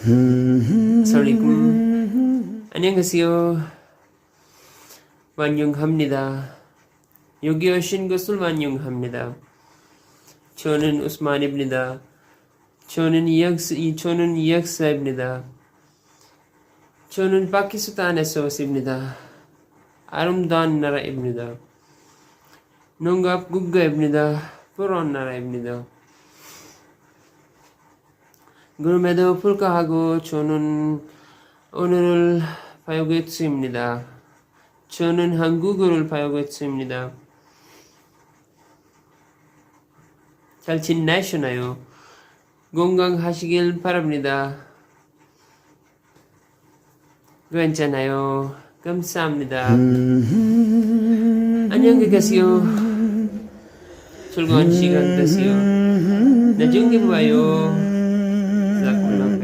Assalamualaikum. 안녕하세요. 환영합니다. 여기 오신 것을 환영합니다. 저는 우스만입니다. 저는 이학사입니다. 저는 파키스탄에서 왔습니다. 아름다운 나라입니다. 농갑 국가입니다. 부러운 나라입니다. 그럼에도 불구하고 저는 언어를 배우겠습니다. 저는 한국어를 배우겠습니다. 잘 지내시나요? 건강하시길 바랍니다. 괜찮아요. 감사합니다. 안녕히 계세요. 즐거운 시간 되세요. 나중에 봐요. 자꾸만